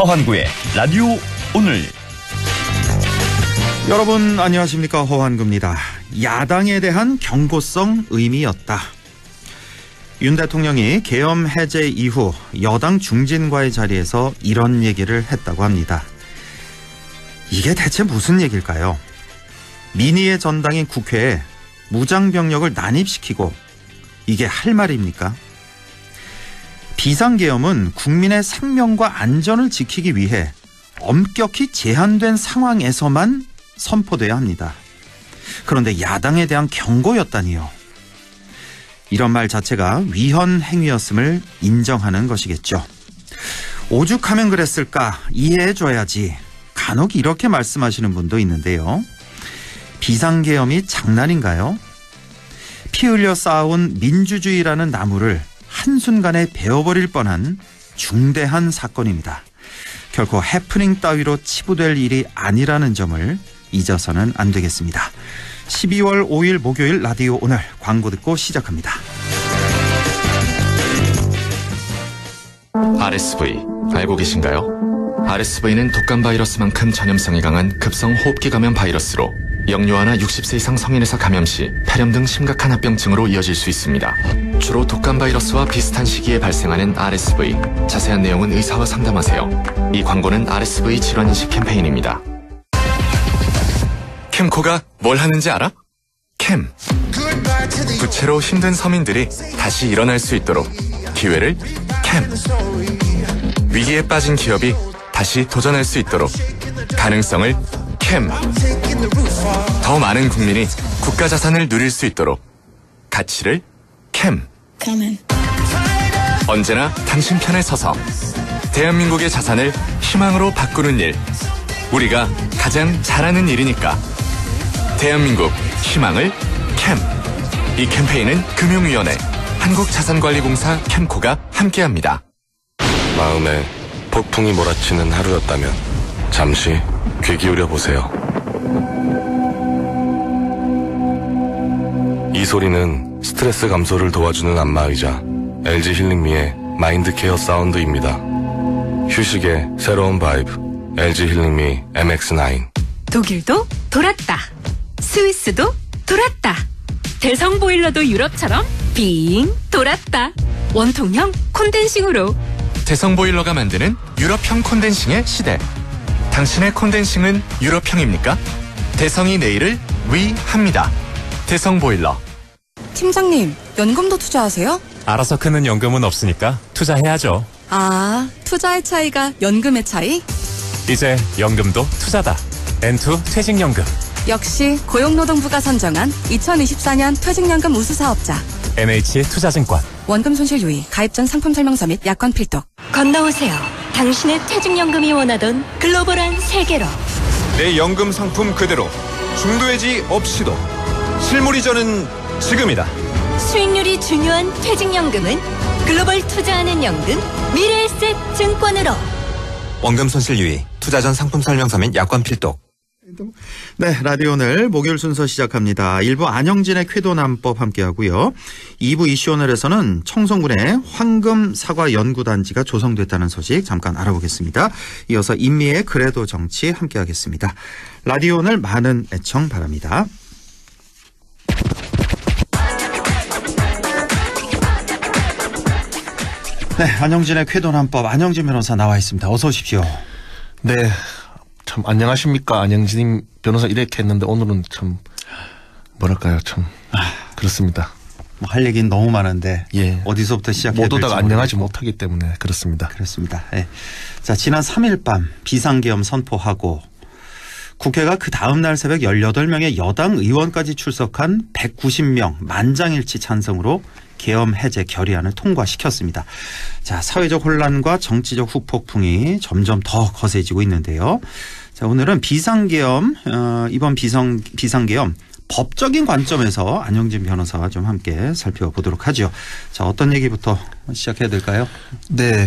허환구의 라디오 오늘. 여러분 안녕하십니까, 허환구입니다. 야당에 대한 경고성 의미였다. 윤 대통령이 계엄 해제 이후 여당 중진과의 자리에서 이런 얘기를 했다고 합니다. 이게 대체 무슨 얘기일까요? 민의의 전당인 국회에 무장병력을 난입시키고 이게 할 말입니까? 비상계엄은 국민의 생명과 안전을 지키기 위해 엄격히 제한된 상황에서만 선포돼야 합니다. 그런데 야당에 대한 경고였다니요. 이런 말 자체가 위헌 행위였음을 인정하는 것이겠죠. 오죽하면 그랬을까 이해해줘야지. 간혹 이렇게 말씀하시는 분도 있는데요. 비상계엄이 장난인가요? 피 흘려 쌓아온 민주주의라는 나무를 한순간에 베어버릴 뻔한 중대한 사건입니다. 결코 해프닝 따위로 치부될 일이 아니라는 점을 잊어서는 안 되겠습니다. 12월 5일 목요일 라디오 오늘, 광고 듣고 시작합니다. RSV 알고 계신가요? RSV는 독감 바이러스만큼 전염성이 강한 급성 호흡기 감염 바이러스로 영유아나 60세 이상 성인에서 감염 시 폐렴 등 심각한 합병증으로 이어질 수 있습니다. 주로 독감 바이러스와 비슷한 시기에 발생하는 RSV, 자세한 내용은 의사와 상담하세요. 이 광고는 RSV 질환인식 캠페인입니다. 캠코가 뭘 하는지 알아? 캠. 부채로 힘든 서민들이 다시 일어날 수 있도록 기회를 캠. 위기에 빠진 기업이 다시 도전할 수 있도록 가능성을 캠. 더 많은 국민이 국가 자산을 누릴 수 있도록 가치를 캠. 언제나 당신 편에 서서 대한민국의 자산을 희망으로 바꾸는 일, 우리가 가장 잘하는 일이니까 대한민국 희망을 캠. 이 캠페인은 금융위원회, 한국자산관리공사 캠코가 함께합니다. 마음에 폭풍이 몰아치는 하루였다면 잠시 귀 기울여 보세요. 이 소리는 스트레스 감소를 도와주는 안마의자 LG 힐링미의 마인드케어 사운드입니다. 휴식의 새로운 바이브 LG 힐링미 MX9. 독일도 돌았다. 스위스도 돌았다. 대성 보일러도 유럽처럼 빙 돌았다. 원통형 콘덴싱으로. 대성 보일러가 만드는 유럽형 콘덴싱의 시대. 당신의 콘덴싱은 유럽형입니까? 대성이 내일을 위합니다. 대성 보일러. 팀장님, 연금도 투자하세요? 알아서 크는 연금은 없으니까 투자해야죠. 아, 투자의 차이가 연금의 차이? 이제 연금도 투자다. N2 퇴직연금. 역시 고용노동부가 선정한 2024년 퇴직연금 우수사업자 NH투자증권. 원금 손실 유의, 가입 전 상품 설명서 및 약관 필독. 건너오세요. 당신의 퇴직연금이 원하던 글로벌한 세계로. 내 연금 상품 그대로 중도해지 없이도 실물이 저는 지금이다. 수익률이 중요한 퇴직연금은 글로벌 투자하는 연금 미래에셋 증권으로. 원금 손실 유의, 투자 전 상품 설명서 및 약관 필독. 네, 라디오 오늘 목요일 순서 시작합니다. 1부 안영진의 쾌도남법 함께하고요. 2부 이슈 오늘에서는 청송군의 황금사과연구단지가 조성됐다는 소식 잠깐 알아보겠습니다. 이어서 인미의 그래도 정치 함께하겠습니다. 라디오 오늘 많은 애청 바랍니다. 네, 안영진의 쾌도남법, 안영진 변호사 나와 있습니다. 어서 오십시오. 네, 참 안녕하십니까, 안영진 변호사 이렇게 했는데 오늘은 참 뭐랄까요, 참 그렇습니다. 뭐 할 얘기는 너무 많은데 예, 어디서부터 시작해야 될지 모두가 안녕하지 못하기 때문에 그렇습니다. 그렇습니다. 네. 자, 지난 3일 밤 비상계엄 선포하고 국회가 그 다음날 새벽 18명의 여당 의원까지 출석한 190명 만장일치 찬성으로 계엄 해제 결의안을 통과시켰습니다. 자, 사회적 혼란과 정치적 후폭풍이 점점 더 거세지고 있는데요. 자, 오늘은 비상계엄, 이번 비상계엄 법적인 관점에서 안영진 변호사와 좀 함께 살펴보도록 하죠. 자, 어떤 얘기부터 시작해야 될까요? 네,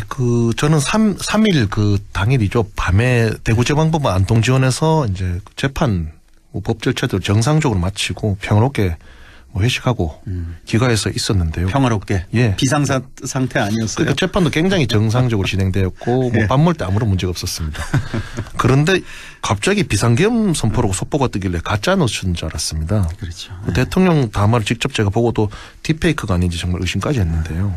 저는 3일 당일이죠. 밤에 대구지방법원 안동지원에서 이제 재판 법 절차도 정상적으로 마치고 평화롭게 뭐 회식하고 귀가해서 있었는데요. 평화롭게. 예. 비상 상태 아니었어요? 그러니까 재판도 굉장히 정상적으로 진행되었고 예. 뭐 밥 먹을 때 아무런 문제가 없었습니다. 그런데 갑자기 비상계엄 선포라고 속보가 뜨길래 가짜 뉴스인 줄 알았습니다. 그렇죠. 대통령 담화를 직접 제가 보고도 딥페이크가 아닌지 정말 의심까지 했는데요.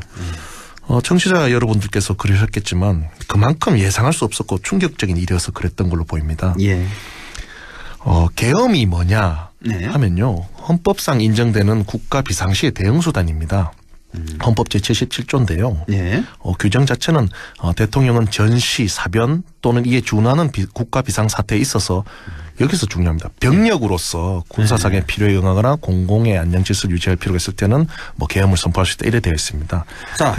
청취자 여러분들께서 그러셨겠지만 그만큼 예상할 수 없었고 충격적인 일이어서 그랬던 걸로 보입니다. 예. 계엄이 뭐냐 네. 하면요. 헌법상 인정되는 국가 비상시의 대응수단입니다. 헌법 제77조인데요. 예. 규정 자체는 대통령은 전시, 사변 또는 이에 준하는 국가 비상사태에 있어서 여기서 중요합니다. 병력으로서 군사상의 필요에 응하거나 공공의 안녕질서를 유지할 필요가 있을 때는 뭐 계엄을 선포할 수 있다 이래 되어 있습니다. 자,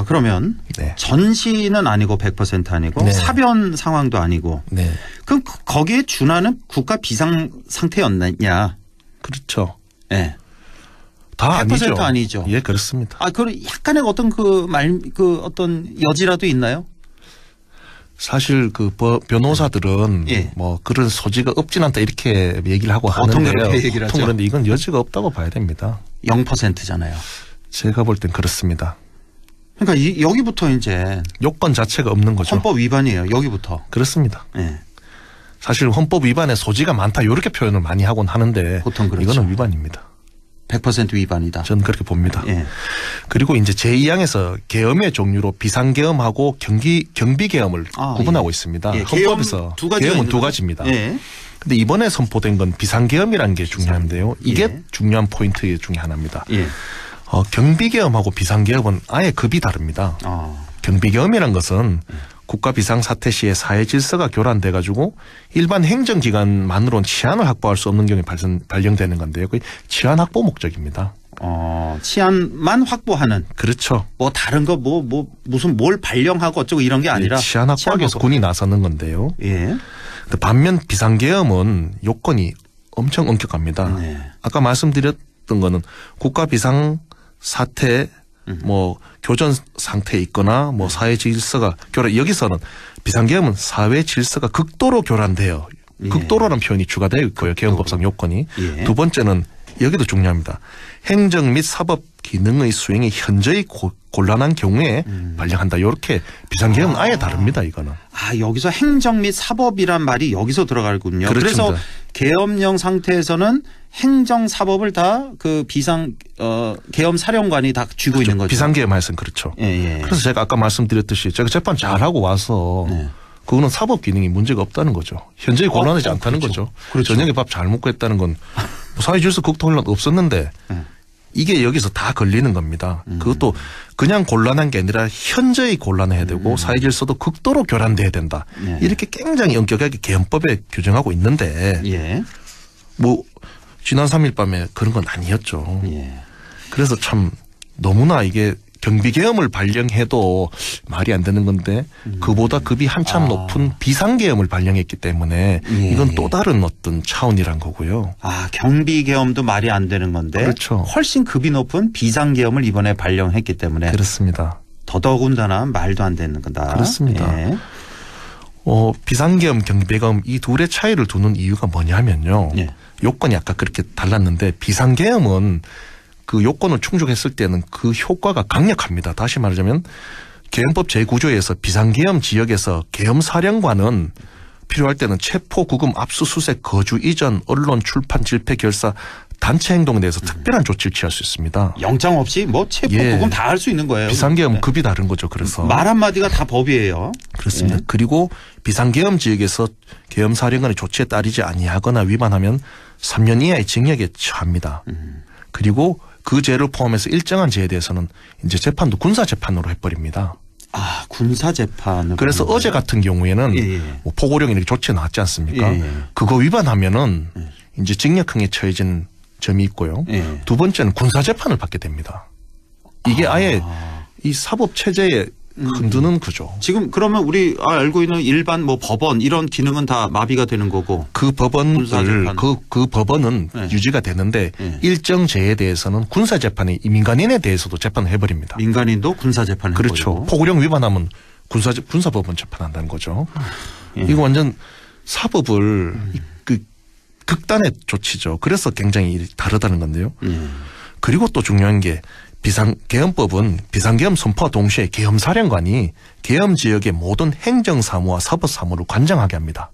그러면 네. 전시는 아니고 100% 아니고 네. 사변 상황도 아니고 네. 그럼 거기에 준하는 국가 비상 상태였느냐? 그렇죠. 예. 다 100% 아니죠. 예, 그렇습니다. 그럼 약간의 어떤 어떤 여지라도 있나요? 사실 변호사들은 예. 뭐 그런 소지가 없진 않다 이렇게 얘기를 하고 보통 하는데요. 그렇게 얘기를 하죠. 보통 그런데 이건 여지가 없다고 봐야 됩니다. 0%잖아요. 제가 볼 땐 그렇습니다. 그러니까 여기부터 이제 요건 자체가 없는 거죠. 헌법 위반이에요. 여기부터. 그렇습니다. 예. 사실 헌법 위반에 소지가 많다 이렇게 표현을 많이 하곤 하는데 보통 그렇죠. 이거는 위반입니다. 100% 위반이다. 저는 그렇게 봅니다. 예. 그리고 이제 제2항에서 계엄의 종류로 비상계엄하고 경비계엄을 구분하고 예. 있습니다. 예. 헌법에서 계엄은 두 가지입니다. 예. 근데 이번에 선포된 건 비상계엄이라는 게 중요한데요. 이게 예. 중요한 포인트 중에 하나입니다. 예. 경비계엄하고 비상계엄은 아예 급이 다릅니다. 경비계엄이란 것은 국가 비상사태 시에 사회 질서가 교란돼 가지고 일반 행정기관만으로는 치안을 확보할 수 없는 경우에 발령되는 건데요. 그 치안 확보 목적입니다. 치안만 확보하는. 그렇죠. 뭐 다른 거 무슨 뭘 발령하고 어쩌고 이런 게 아니라 치안 확보하기 위해서 군이 나서는 건데요. 예. 반면 비상계엄은 요건이 엄청 엄격합니다. 네. 아까 말씀드렸던 거는 국가 비상사태 뭐 교전 상태에 있거나 뭐 사회 질서가 여기서는 비상계엄은 사회 질서가 극도로 교란돼요. 예. 극도로라는 표현이 추가되어 있고요. 계엄법상 요건이. 예. 두 번째는 여기도 중요합니다. 행정 및 사법 기능의 수행이 현저히 곤란한 경우에 발령한다. 이렇게 비상계엄은 아예 다릅니다. 이거는. 여기서 행정 및 사법이란 말이 여기서 들어가군요. 그렇습니다. 그래서 계엄령 상태에서는 행정 사법을 다 그 계엄 사령관이 다 쥐고 있는 거죠. 비상계엄 말씀 그렇죠. 예. 그래서 제가 아까 말씀드렸듯이 제가 재판 잘하고 와서 네. 그거는 사법 기능이 문제가 없다는 거죠. 현저히 곤란하지 않다는 그렇죠. 거죠. 그렇죠. 저녁에 밥 잘 먹고 했다는 건 사회질서 극도혼란 없었는데 이게 여기서 다 걸리는 겁니다. 그것도 그냥 곤란한 게 아니라 현저히 곤란해야 되고 사회질서도 극도로 교란돼야 된다. 네. 이렇게 굉장히 엄격하게 계엄법에 규정하고 있는데 예. 뭐 지난 3일 밤에 그런 건 아니었죠. 예. 그래서 참 너무나 이게 경비계엄을 발령해도 말이 안 되는 건데 그보다 급이 한참 높은 비상계엄을 발령했기 때문에 예. 이건 또 다른 어떤 차원이란 거고요. 경비계엄도 말이 안 되는 건데 그렇죠. 훨씬 급이 높은 비상계엄을 이번에 발령했기 때문에 그렇습니다. 더더군다나 말도 안 되는 거다. 그렇습니다. 예. 비상계엄, 경비계엄 이 둘의 차이를 두는 이유가 뭐냐면요. 예. 요건이 아까 그렇게 달랐는데 비상계엄은 그 요건을 충족했을 때는 그 효과가 강력합니다. 다시 말하자면 계엄법 제9조에서 비상계엄 지역에서 계엄사령관은 필요할 때는 체포, 구금, 압수수색, 거주 이전, 언론, 출판, 집회, 결사, 단체 행동에 대해서 특별한 조치를 취할 수 있습니다. 영장 없이 뭐 체포, 구금 다 할 수 있는 거예요. 비상계엄 급이 다른 거죠. 그래서 말 한마디가 다 법이에요. 그렇습니다. 예. 그리고 비상계엄 지역에서 계엄사령관의 조치에 따르지 아니하거나 위반하면 3년 이하의 징역에 처합니다. 그리고 그 죄를 포함해서 일정한 죄에 대해서는 이제 재판도 군사재판으로 해버립니다. 군사재판으로. 그래서 어제 같은 경우에는 뭐 포고령 이렇게 조치가 나왔지 않습니까? 그거 위반하면은 이제 징역형에 처해진 점이 있고요. 두 번째는 군사재판을 받게 됩니다. 이게 아예 이 사법체제에 흔드는 구조. 지금 그러면 우리 알고 있는 일반 뭐 법원 이런 기능은 다 마비가 되는 거고. 그 법원을 그 법원은 유지가 되는데 일정 죄에 대해서는 군사재판이 민간인에 대해서도 재판을 해버립니다. 민간인도 군사재판을 그렇죠. 해버리고. 포고령 위반하면 군사법원 재판한다는 거죠. 이거 완전 사법을 극단의 조치죠. 그래서 굉장히 다르다는 건데요. 그리고 또 중요한 게 계엄법은 비상계엄 선포와 동시에 계엄사령관이 계엄 지역의 모든 행정사무와 사법사무를 관장하게 합니다.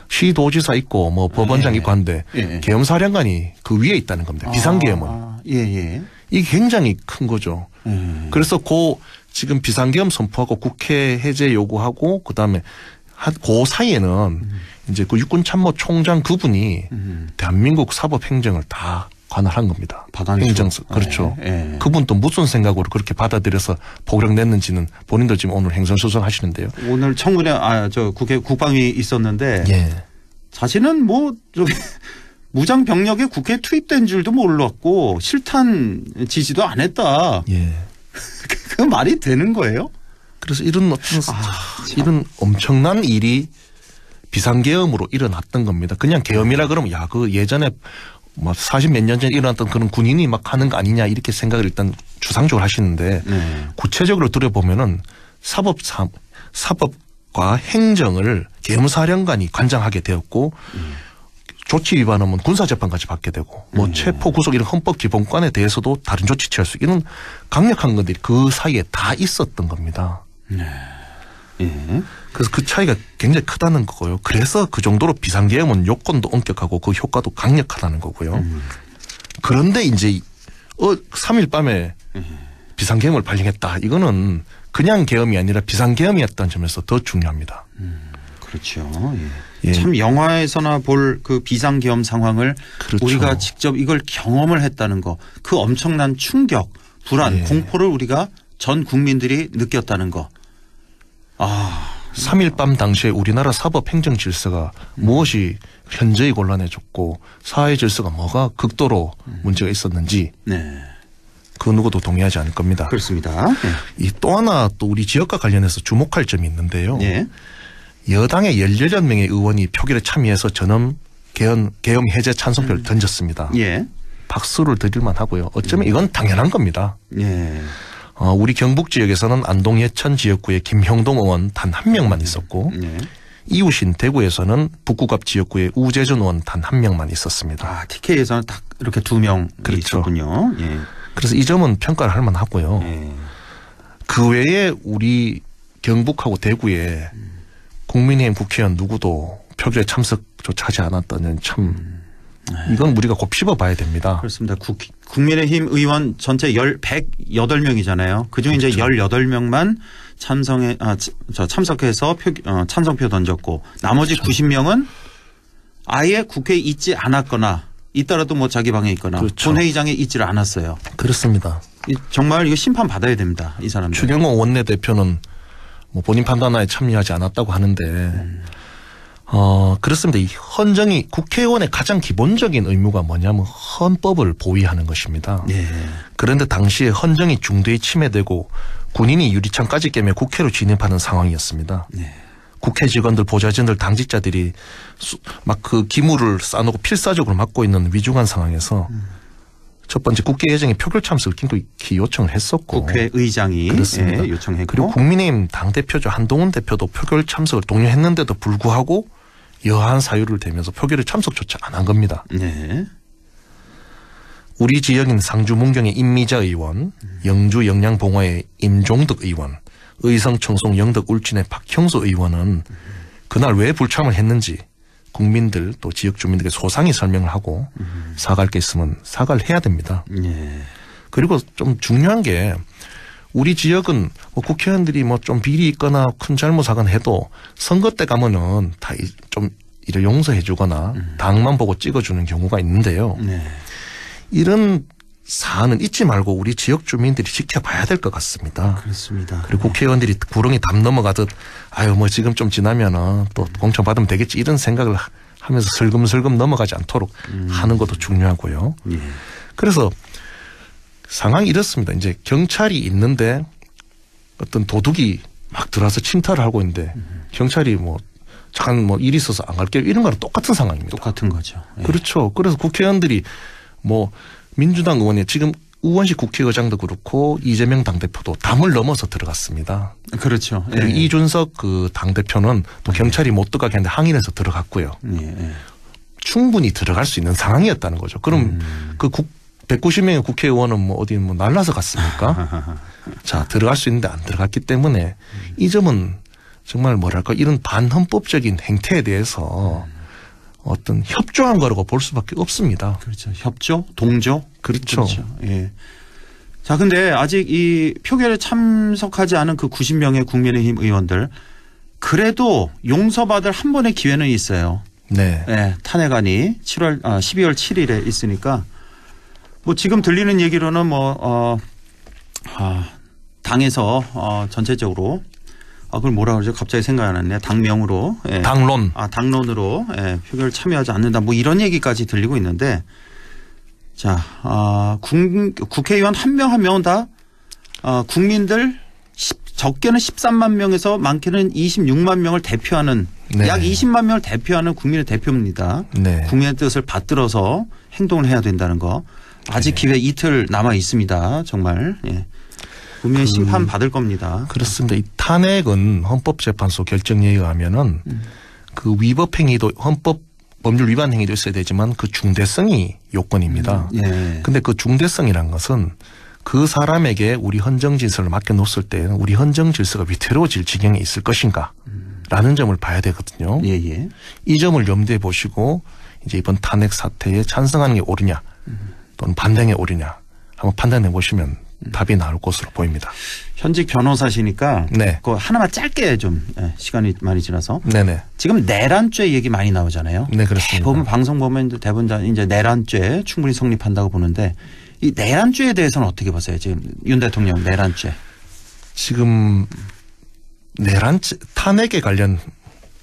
시도지사 있고 뭐 법원장 있고 한데 계엄사령관이 그 위에 있다는 겁니다. 비상계엄은. 이게 굉장히 큰 거죠. 그래서 지금 비상계엄 선포하고 국회 해제 요구하고 그다음에 그 사이에는 이제 그 육군참모총장 그분이 대한민국 사법행정을 다 관할한 겁니다. 행정서. 그렇죠. 그분도 무슨 생각으로 그렇게 받아들여서 폭력 냈는지는 본인들 지금 오늘 행선소송 하시는데요. 오늘 청문회 국회 국방위 있었는데 자신은 뭐 저기 무장 병력에 국회에 투입된 줄도 몰랐고 실탄 지지도 안 했다. 그 말이 되는 거예요? 그래서 이런 이런 엄청난 일이 비상계엄으로 일어났던 겁니다. 그냥 계엄이라 그러면 그 예전에 뭐 40몇 년 전에 일어났던 그런 군인이 막 하는 거 아니냐 이렇게 생각을 일단 주상적으로 하시는데 구체적으로 들여보면은 사법과 행정을 계엄사령관이 관장하게 되었고 조치 위반하면 군사재판까지 받게 되고 뭐 체포 구속 이런 헌법 기본권에 대해서도 다른 조치 취할 수 이런 강력한 것들이 그 사이에 다 있었던 겁니다. 그래서 그 차이가 굉장히 크다는 거고요. 그래서 그 정도로 비상계엄은 요건도 엄격하고 그 효과도 강력하다는 거고요. 그런데 이제 3일 밤에 비상계엄을 발령했다. 이거는 그냥 계엄이 아니라 비상계엄이었다는 점에서 더 중요합니다. 그렇죠. 참 영화에서나 볼 그 비상계엄 상황을 우리가 직접 이걸 경험을 했다는 거, 그 엄청난 충격, 불안, 공포를 우리가 전 국민들이 느꼈다는 거. 3일 밤 당시에 우리나라 사법 행정 질서가 무엇이 현저히 곤란해졌고 사회 질서가 뭐가 극도로 문제가 있었는지 그 누구도 동의하지 않을 겁니다. 그렇습니다. 이 또 하나 또 우리 지역과 관련해서 주목할 점이 있는데요. 여당의 18명의 의원이 표결에 참여해서 전원 계엄 해제 찬성표를 던졌습니다. 박수를 드릴만 하고요. 어쩌면 이건 당연한 겁니다. 우리 경북 지역에서는 안동 예천 지역구에 김형동 의원 단 한 명만 있었고 이웃인 대구에서는 북구갑 지역구에 우재준 의원 단 한 명만 있었습니다. TK에서는 딱 이렇게 2명 있었군요. 그래서 이 점은 평가를 할 만하고요. 그 외에 우리 경북하고 대구에 국민의힘 국회의원 누구도 표결에 참석조차 하지 않았다는 참 이건 우리가 곱씹어 봐야 됩니다. 그렇습니다. 국민의힘 의원 전체 108명이잖아요. 그중에 이제 18명만 참석해서 찬성표 던졌고 나머지 90명은 아예 국회에 있지 않았거나 있더라도 뭐 자기 방에 있거나 본회의장에 있지를 않았어요. 그렇습니다. 정말 이거 심판 받아야 됩니다. 이 사람들. 추경호 원내대표는 뭐 본인 판단하에 참여하지 않았다고 하는데 그렇습니다. 이 헌정이 국회의원의 가장 기본적인 의무가 뭐냐면 헌법을 보위하는 것입니다. 그런데 당시에 헌정이 중대히 침해되고 군인이 유리창까지 깨며 국회로 진입하는 상황이었습니다. 국회 직원들, 보좌진들, 당직자들이 막 그 기물을 쌓아놓고 필사적으로 막고 있는 위중한 상황에서 첫 번째 국회의장이 표결 참석을 긴급히 요청을 했었고 국회의장이 그렇습니다. 요청했고 그리고 국민의힘 당대표죠. 한동훈 대표도 표결 참석을 독려했는데도 불구하고 여하한 사유를 대면서 표결에 참석조차 안 한 겁니다. 우리 지역인 상주 문경의 임미자 의원, 영주 영양봉화의 임종덕 의원, 의성 청송 영덕 울진의 박형수 의원은 그날 왜 불참을 했는지 국민들 또 지역 주민들에게 소상히 설명을 하고 사과할 게 있으면 사과를 해야 됩니다. 그리고 좀 중요한 게 우리 지역은 뭐 국회의원들이 뭐 좀 비리 있거나 큰 잘못하거나 해도 선거 때 가면은 다 좀 이를 용서해 주거나 당만 보고 찍어주는 경우가 있는데요. 이런 사안은 잊지 말고 우리 지역 주민들이 지켜봐야 될 것 같습니다. 그렇습니다. 그리고 국회의원들이 구렁이 담 넘어가듯 뭐 지금 좀 지나면은 또 공천 받으면 되겠지 이런 생각을 하면서 슬금슬금 넘어가지 않도록 하는 것도 중요하고요. 그래서 상황이 이렇습니다. 이제 경찰이 있는데 어떤 도둑이 막 들어와서 침탈을 하고 있는데 경찰이 잠깐 일 있어서 안 갈게요. 이런 거랑 똑같은 상황입니다. 똑같은 거죠. 그렇죠. 그래서 국회의원들이 민주당 의원이 지금 우원식 국회의장도 그렇고 이재명 당대표도 담을 넘어서 들어갔습니다. 그렇죠. 이준석 그 당대표는 또 경찰이 못 들어가게 했는데 항의해서 들어갔고요. 충분히 들어갈 수 있는 상황이었다는 거죠. 그럼 그 190명의 국회의원은 뭐 어디 뭐 날라서 갔습니까? 자, 들어갈 수 있는데 안 들어갔기 때문에 이 점은 정말 뭐랄까 이런 반헌법적인 행태에 대해서 어떤 협조한 거라고 볼 수밖에 없습니다. 그렇죠. 협조, 동조. 그렇죠. 예. 자, 근데 아직 이 표결에 참석하지 않은 그 90명의 국민의힘 의원들 그래도 용서받을 한 번의 기회는 있어요. 네. 네, 탄핵안이 12월 7일에 있으니까 뭐 지금 들리는 얘기로는 당에서 전체적으로 그걸 뭐라 그러죠? 갑자기 생각이 안 났네. 당명으로. 예. 당론. 당론으로 표결 참여하지 않는다. 뭐 이런 얘기까지 들리고 있는데 자, 국회의원 한 명 한 명은 다 국민들 적게는 13만 명에서 많게는 26만 명을 대표하는 네. 약 20만 명을 대표하는 국민의 대표입니다. 네. 국민의 뜻을 받들어서 행동을 해야 된다는 거. 아직 기회 이틀 남아 있습니다. 정말. 예. 국민의 심판 받을 겁니다. 그렇습니다. 이 탄핵은 헌법재판소 결정에 의하면은 그 위법 행위도 헌법 법률 위반 행위도 있어야 되지만 그 중대성이 요건입니다. 예. 근데 그 중대성이란 것은 그 사람에게 우리 헌정 질서를 맡겨놓았을 때는 우리 헌정 질서가 위태로워질 지경에 있을 것인가 라는 점을 봐야 되거든요. 예. 이 점을 염두에 보시고 이제 이번 탄핵 사태에 찬성하는 게 옳으냐 또는 반대가 옳으냐 한번 판단해 보시면 답이 나올 것으로 보입니다. 현직 변호사시니까 네. 그거 하나만 짧게 좀 시간이 많이 지나서 네네. 지금 내란죄 얘기 많이 나오잖아요. 네, 그렇습니다. 대부분 방송 보면 대부분 다 이제 내란죄 충분히 성립한다고 보는데 이 내란죄에 대해서는 어떻게 보세요? 지금 윤 대통령 내란죄. 지금 내란죄 탄핵에 관련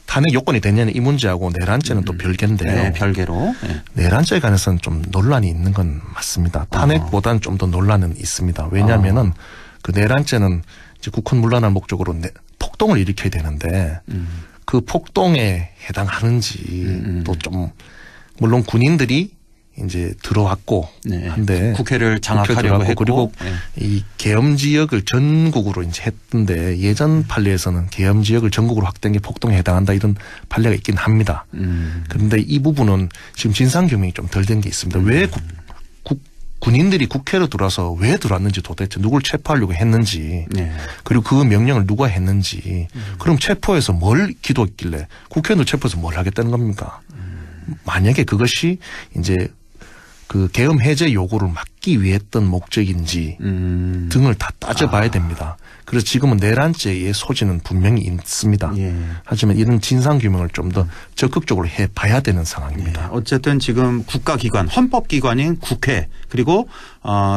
탄핵 요건이 되냐는 이 문제하고 내란죄는 또 별개인데요. 네, 별개로. 네. 내란죄에 관해서는 좀 논란이 있는 건 맞습니다. 탄핵보다는 좀 더 논란은 있습니다. 왜냐하면은 그 내란죄는 이제 국헌 문란할 목적으로 폭동을 일으켜야 되는데 그 폭동에 해당하는지 또 좀 물론 군인들이 이제 들어왔고 네. 한데 국회를 장악하려고 했고 그리고 네. 이 계엄 지역을 전국으로 이제 했던데 예전 판례에서는 계엄 지역을 전국으로 확대한 게 폭동에 해당한다 이런 판례가 있긴 합니다. 그런데 이 부분은 지금 진상 규명이 좀 덜 된 게 있습니다. 왜 군인들이 국회로 들어와서 왜 들어왔는지 도대체 누굴 체포하려고 했는지 네. 그리고 그 명령을 누가 했는지 그럼 체포해서 뭘 기도했길래 국회의원들 체포해서 뭘 하겠다는 겁니까? 만약에 그것이 이제 그 계엄 해제 요구를 막기 위해 했던 목적인지 등을 다 따져봐야 됩니다. 그래서 지금은 내란죄의 소지는 분명히 있습니다. 예. 하지만 이런 진상규명을 좀 더 적극적으로 해봐야 되는 상황입니다. 예. 어쨌든 지금 국가기관, 헌법기관인 국회 그리고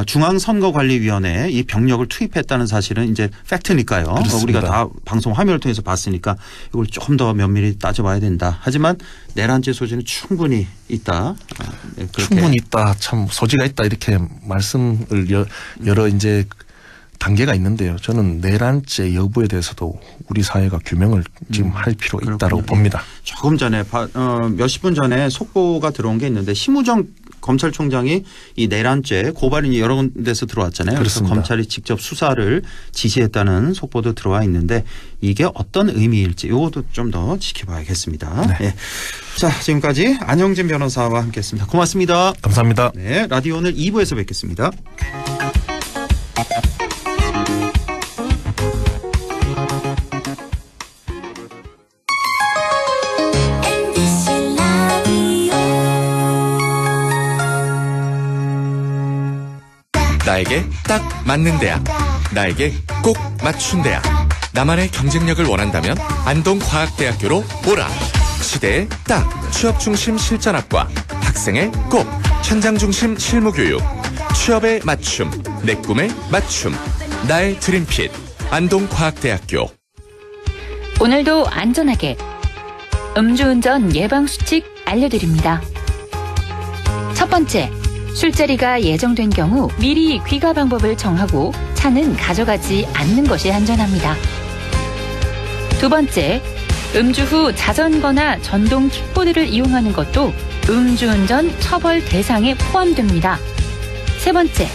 중앙선거관리위원회에 이 병력을 투입했다는 사실은 이제 팩트니까요. 그렇습니다. 우리가 다 방송 화면을 통해서 봤으니까 이걸 조금 더 면밀히 따져봐야 된다. 하지만 내란죄 소지는 충분히 있다. 충분히 있다. 참 소지가 있다. 이렇게 말씀을 여러 이제 단계가 있는데요. 저는 내란죄 여부에 대해서도 우리 사회가 규명을 지금 할 필요가 있다고 봅니다. 조금 전에 몇십 분 전에 속보가 들어온 게 있는데 심우정 검찰총장이 이 내란죄 고발인이 여러 군데서 들어왔잖아요. 그렇습니다. 그래서 검찰이 직접 수사를 지시했다는 속보도 들어와 있는데 이게 어떤 의미일지 이것도 좀 더 지켜봐야겠습니다. 네. 네. 자, 지금까지 안영진 변호사와 함께했습니다. 고맙습니다. 감사합니다. 네, 라디오 오늘 2부에서 뵙겠습니다. 나에게 딱 맞는 대학, 나에게 꼭 맞춘 대학. 나만의 경쟁력을 원한다면 안동과학대학교로 오라. 시대에 딱 취업중심 실전학과, 학생의 꼭 현장중심 실무교육, 취업의 맞춤, 내 꿈의 맞춤, 나의 드림핏 안동과학대학교. 오늘도 안전하게 음주운전 예방수칙 알려드립니다. 첫 번째, 술자리가 예정된 경우 미리 귀가 방법을 정하고 차는 가져가지 않는 것이 안전합니다. 두 번째, 음주 후 자전거나 전동 킥보드를 이용하는 것도 음주운전 처벌 대상에 포함됩니다. 세 번째,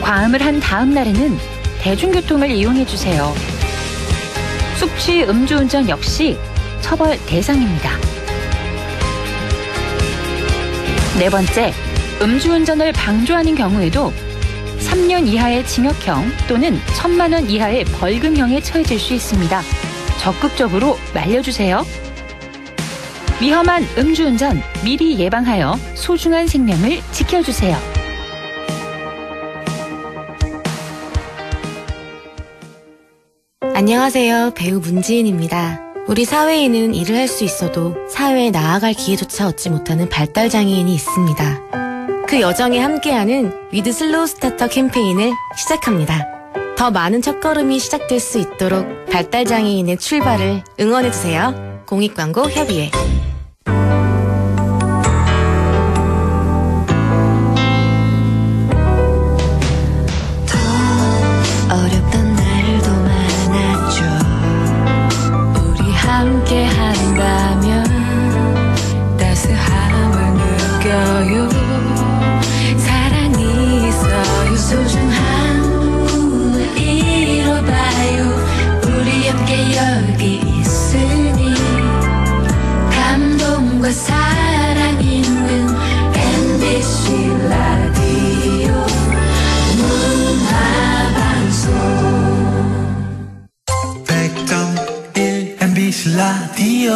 과음을 한 다음 날에는 대중교통을 이용해 주세요. 숙취 음주운전 역시 처벌 대상입니다. 네 번째, 음주운전을 방조하는 경우에도 3년 이하의 징역형 또는 1,000만 원 이하의 벌금형에 처해질 수 있습니다. 적극적으로 말려주세요. 위험한 음주운전 미리 예방하여 소중한 생명을 지켜주세요. 안녕하세요. 배우 문지인입니다. 우리 사회에는 일을 할 수 있어도 사회에 나아갈 기회조차 얻지 못하는 발달장애인이 있습니다. 그 여정에 함께하는 위드 슬로우 스타터 캠페인을 시작합니다. 더 많은 첫걸음이 시작될 수 있도록 발달장애인의 출발을 응원해주세요. 공익광고협의회. 어렵던 날도 많았죠. 우리 함께 한다면 따스함을 느껴요. 사랑이 있어요. 소중한 꿈을 이뤄봐요. 우리 함께 여기 있으니 감동과 사랑 있는 MBC 라디오 문화방송 100.1 MBC 라디오.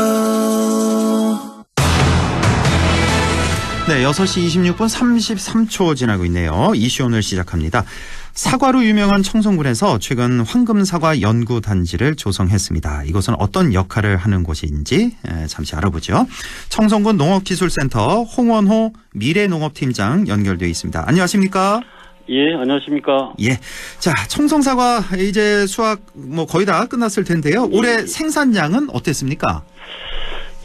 네, 6시 26분 33초 지나고 있네요. 이슈 오늘 시작합니다. 사과로 유명한 청송군에서 최근 황금사과 연구단지를 조성했습니다. 이곳은 어떤 역할을 하는 곳인지 잠시 알아보죠. 청송군 농업기술센터 홍원호 미래농업팀장 연결되어 있습니다. 안녕하십니까? 예, 안녕하십니까? 예. 자, 청송사과 이제 수확 거의 다 끝났을 텐데요. 올해 생산량은 어땠습니까?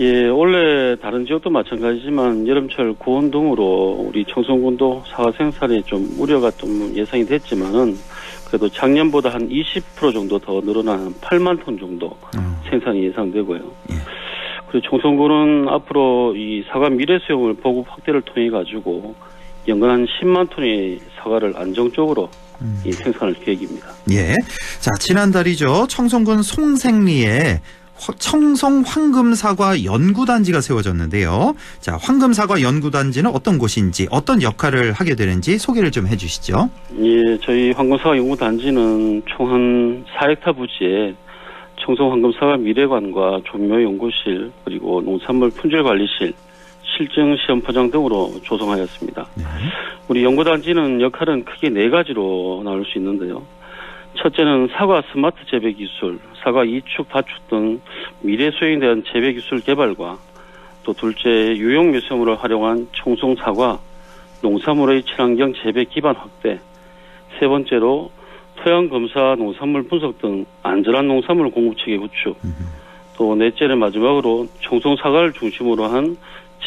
예, 원래 다른 지역도 마찬가지지만 여름철 고온 등으로 우리 청송군도 사과 생산에 좀 우려가 좀 예상이 됐지만은 그래도 작년보다 한 20% 정도 더 늘어난 8만 톤 정도 생산이 예상되고요. 예. 그리고 청송군은 앞으로 이 사과 미래 수용을 보급 확대를 통해 가지고 연간 한 10만 톤의 사과를 안정적으로 이 생산할 계획입니다. 예. 자, 지난달이죠. 청송군 송생리에 청송 황금사과 연구단지가 세워졌는데요. 자, 황금사과 연구단지는 어떤 곳인지 어떤 역할을 하게 되는지 소개를 좀 해주시죠. 예, 저희 황금사과 연구단지는 총 한 4헥타 부지에 청송 황금사과 미래관과 종묘연구실 그리고 농산물 품질관리실 실증 시험 포장 등으로 조성하였습니다. 네. 우리 연구단지는 역할은 크게 4가지로 나눌 수 있는데요. 첫째는 사과 스마트 재배 기술, 사과 이축, 바축 등 미래 수용에 대한 재배 기술 개발과 또 둘째 유용 미생물을 활용한 청송 사과, 농산물의 친환경 재배 기반 확대, 세 번째로 토양 검사, 농산물 분석 등 안전한 농산물 공급 체계 구축, 또 넷째는 마지막으로 청송 사과를 중심으로 한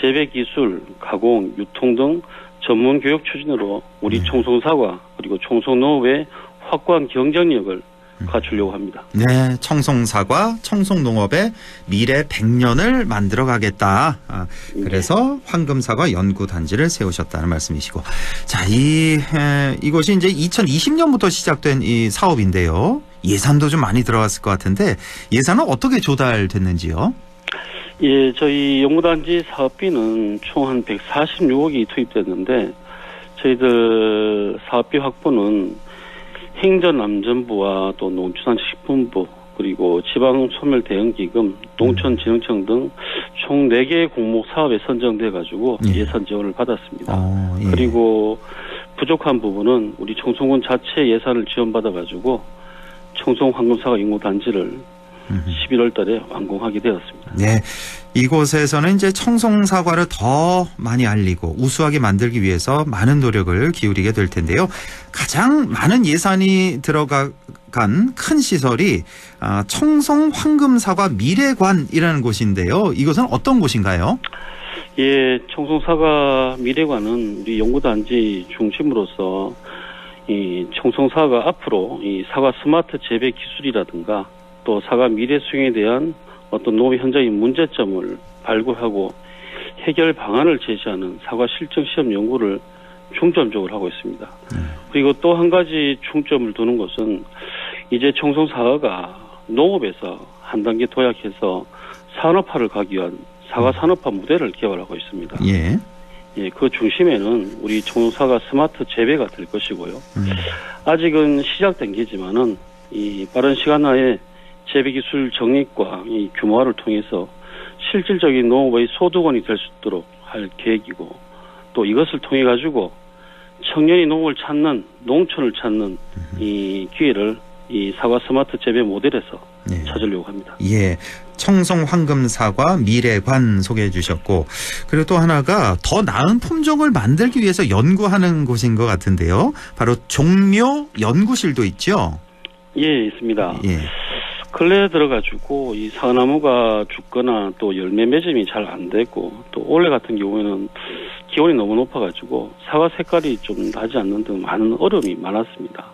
재배 기술, 가공, 유통 등 전문 교육 추진으로 우리 청송 사과 그리고 청송 농업의 확고한 경쟁력을 갖추려고 합니다. 네, 청송사과, 청송농업의 미래 100년을 만들어 가겠다. 그래서 황금사과 연구단지를 세우셨다는 말씀이시고. 자, 이것이 이제 2020년부터 시작된 이 사업인데요. 예산도 좀 많이 들어갔을 것 같은데 예산은 어떻게 조달됐는지요? 예, 저희 연구단지 사업비는 총 한 146억이 투입됐는데 저희들 사업비 확보는 행정안전부와 또 농축산식품부 그리고 지방소멸대응기금, 농촌진흥청 등 총 4개의 공목 사업에 선정돼 가지고 예산 지원을 받았습니다. 예. 그리고 부족한 부분은 우리 청송군 자체 예산을 지원받아 가지고 청송 황금사과 연구단지를 11월 달에 완공하게 되었습니다. 네. 이곳에서는 이제 청송 사과를 더 많이 알리고 우수하게 만들기 위해서 많은 노력을 기울이게 될 텐데요. 가장 많은 예산이 들어간 큰 시설이 청송 황금사과 미래관이라는 곳인데요. 이것은 어떤 곳인가요? 예, 청송 사과 미래관은 우리 연구단지 중심으로서 이 청송 사과가 앞으로 이 사과 스마트 재배 기술이라든가 또 사과 미래 수용에 대한 어떤 농업 현장의 문제점을 발굴하고 해결 방안을 제시하는 사과 실증 시험 연구를 중점적으로 하고 있습니다. 그리고 또 한 가지 중점을 두는 것은 이제 청송 사과가 농업에서 한 단계 도약해서 산업화를 가기 위한 사과 산업화 모델을 개발하고 있습니다. 예. 예, 그 중심에는 우리 청송사과 스마트 재배가 될 것이고요. 아직은 시작 단계지만은 이 빠른 시간 내에 재배 기술 정립과 이 규모화를 통해서 실질적인 농업의 소득원이 될 수 있도록 할 계획이고, 또 이것을 통해 가지고 청년이 농업을 찾는, 농촌을 찾는 이 기회를 이 사과 스마트 재배 모델에서 찾으려고 합니다. 예. 청송 황금 사과 미래관 소개해 주셨고, 그리고 또 하나가 더 나은 품종을 만들기 위해서 연구하는 곳인 것 같은데요. 바로 종묘 연구실도 있죠. 예, 있습니다. 예. 근래에 들어가지고 이 사과나무가 죽거나 또 열매 맺음이 잘 안 되고, 또 올해 같은 경우에는 기온이 너무 높아가지고 사과 색깔이 좀 나지 않는 등 많은 어려움이 많았습니다.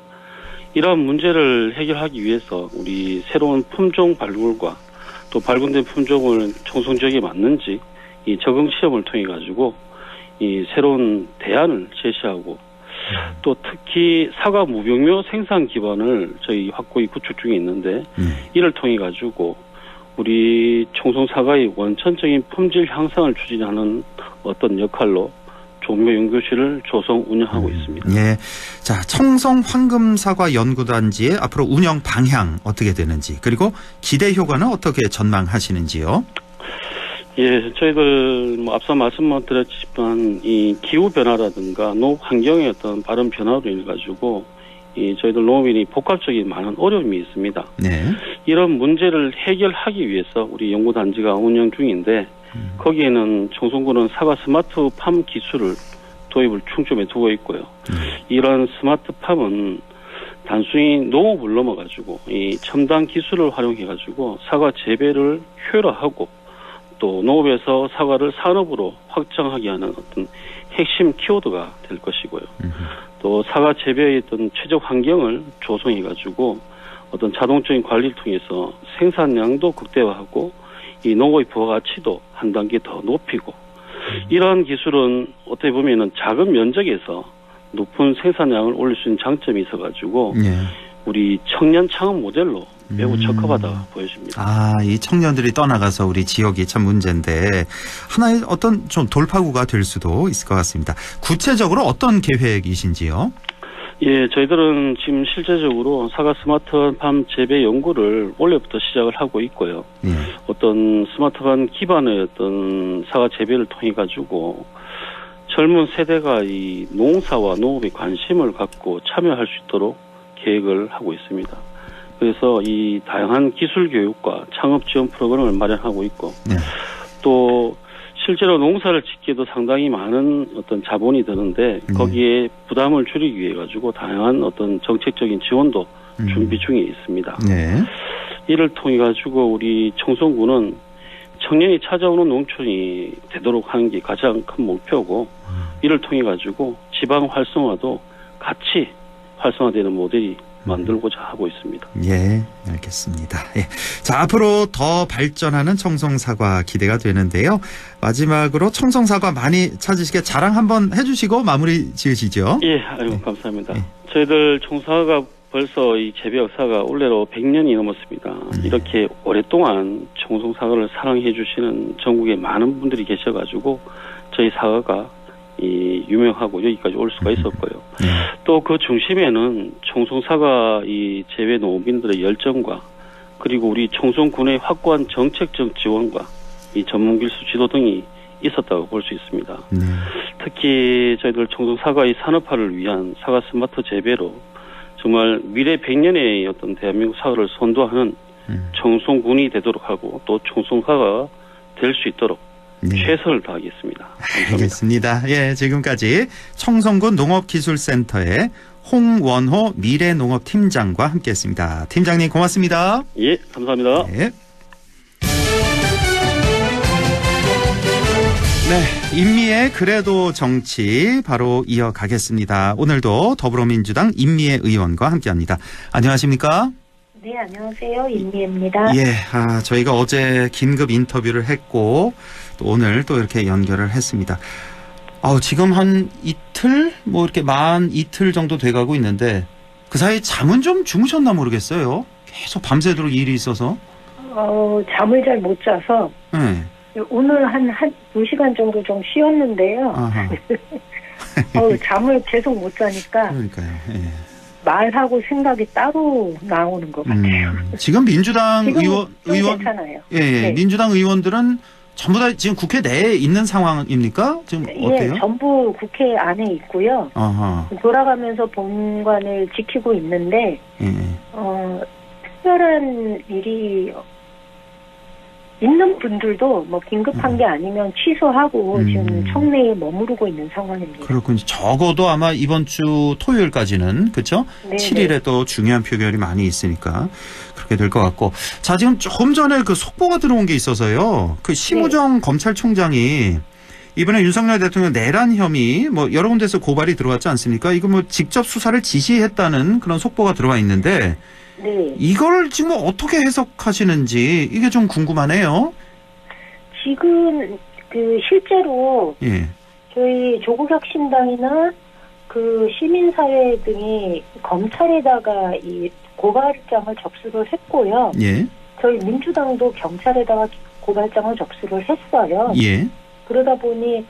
이러한 문제를 해결하기 위해서 우리 새로운 품종 발굴과 또 발굴된 품종을 청송 지역에 맞는지 이 적응 시험을 통해 가지고 이 새로운 대안을 제시하고, 또 특히 사과 무병묘 생산 기반을 저희 확고히 구축 중에 있는데, 이를 통해 가지고 우리 청송 사과의 원천적인 품질 향상을 추진하는 어떤 역할로 종묘 연구실을 조성 운영하고 있습니다. 예. 자, 청송 황금 사과 연구단지의 앞으로 운영 방향 어떻게 되는지, 그리고 기대 효과는 어떻게 전망하시는지요? 예, 저희들 뭐 앞서 말씀만 드렸지만 이 기후 변화라든가 농업 환경의 어떤 빠른 변화로 인해 가지고 이 저희들 농업인이 복합적인 많은 어려움이 있습니다. 네. 이런 문제를 해결하기 위해서 우리 연구단지가 운영 중인데, 거기에는 청송군은 사과 스마트팜 기술을 도입을 중점에 두고 있고요. 이런 스마트팜은 단순히 농업을 넘어가지고 이 첨단 기술을 활용해가지고 사과 재배를 효율화하고, 또 농업에서 사과를 산업으로 확장하게 하는 어떤 핵심 키워드가 될 것이고요. 또 사과 재배의 어떤 최적 환경을 조성해가지고 어떤 자동적인 관리를 통해서 생산량도 극대화하고 이 농업의 부가가치도 한 단계 더 높이고, 이러한 기술은 어떻게 보면은 작은 면적에서 높은 생산량을 올릴 수 있는 장점이 있어가지고 우리 청년 창업 모델로 매우 적합하다 보여집니다. 아, 이 청년들이 떠나가서 우리 지역이 참 문제인데 하나의 어떤 좀 돌파구가 될 수도 있을 것 같습니다. 구체적으로 어떤 계획이신지요? 예, 저희들은 지금 실제적으로 사과 스마트팜 재배 연구를 올해부터 시작을 하고 있고요. 어떤 스마트팜 기반의 어떤 사과 재배를 통해 가지고 젊은 세대가 이 농사와 농업에 관심을 갖고 참여할 수 있도록 계획을 하고 있습니다. 그래서 이 다양한 기술 교육과 창업 지원 프로그램을 마련하고 있고, 또 실제로 농사를 짓기에도 상당히 많은 어떤 자본이 드는데 거기에 부담을 줄이기 위해 가지고 다양한 어떤 정책적인 지원도 준비 중에 있습니다. 이를 통해 가지고 우리 청송군은 청년이 찾아오는 농촌이 되도록 하는 게 가장 큰 목표고, 이를 통해 가지고 지방 활성화도 같이 활성화되는 모델이 만들고자 하고 있습니다. 예, 알겠습니다. 예. 자, 앞으로 더 발전하는 청송사과 기대가 되는데요. 마지막으로 청송사과 많이 찾으시게 자랑 한번 해주시고 마무리 지으시죠. 예, 아유, 감사합니다. 저희들 청송사과가 벌써 이 재배 역사가 올해로 100년이 넘었습니다. 이렇게 오랫동안 청송사과를 사랑해 주시는 전국에 많은 분들이 계셔가지고 저희 사과가 이 유명하고 여기까지 올 수가 있었고요. 또 그 중심에는 청송사과 이 재배 농업인들의 열정과, 그리고 우리 청송군의 확고한 정책적 지원과 이 전문 기술 지도 등이 있었다고 볼 수 있습니다. 특히 저희들 청송사과의 산업화를 위한 사과 스마트 재배로 정말 미래 100년의 어떤 대한민국 사과를 선도하는 청송군이 되도록 하고, 또 청송사과가 될 수 있도록 최선을 다하겠습니다. 감사합니다. 알겠습니다. 예, 지금까지 청송군 농업기술센터의 홍원호 미래농업팀장과 함께했습니다. 팀장님 고맙습니다. 예, 감사합니다. 네. 네, 임미의 그래도 정치 바로 이어가겠습니다. 오늘도 더불어민주당 임미애 의원과 함께합니다. 안녕하십니까? 네, 안녕하세요. 임미애입니다. 예, 저희가 어제 긴급 인터뷰를 했고 또 오늘 또 이렇게 연결을 했습니다. 지금 한 이틀 이렇게 만 이틀 정도 돼가고 있는데 그 사이 잠은 좀 주무셨나 모르겠어요. 계속 밤새도록 일이 있어서. 잠을 잘 못 자서. 네. 오늘 한 2시간 정도 좀 쉬었는데요. 잠을 계속 못 자니까. 그러니까요. 예. 말하고 생각이 따로 나오는 것 같아요. 지금 민주당 의원 괜찮아요. 예, 네. 민주당 의원들은 전부 다 지금 국회 내에 있는 상황입니까? 지금 어때요? 예, 전부 국회 안에 있고요. 아하. 돌아가면서 본관을 지키고 있는데 특별한 일이 있는 분들도 뭐 긴급한 게 아니면 취소하고 지금 청내에 머무르고 있는 상황입니다. 그렇군요. 적어도 아마 이번 주 토요일까지는 그렇죠? 네네. 7일에 또 중요한 표결이 많이 있으니까 그렇게 될 것 같고. 자, 지금 조금 전에 그 속보가 들어온 게 있어서요. 그 심우정 검찰총장이 이번에 윤석열 대통령 내란 혐의 뭐 여러 군데서 고발이 들어왔지 않습니까? 이거 뭐 직접 수사를 지시했다는 그런 속보가 들어와 있는데 네. 이걸 지금 어떻게 해석하시는지 이게 좀 궁금하네요. 지금 그 실제로 예. 저희 조국혁신당이나 그 시민사회 등이 검찰에다가 이 고발장을 접수를 했고요. 예. 저희 민주당도 경찰에다가 고발장을 접수를 했어요. 예. 그러다 보니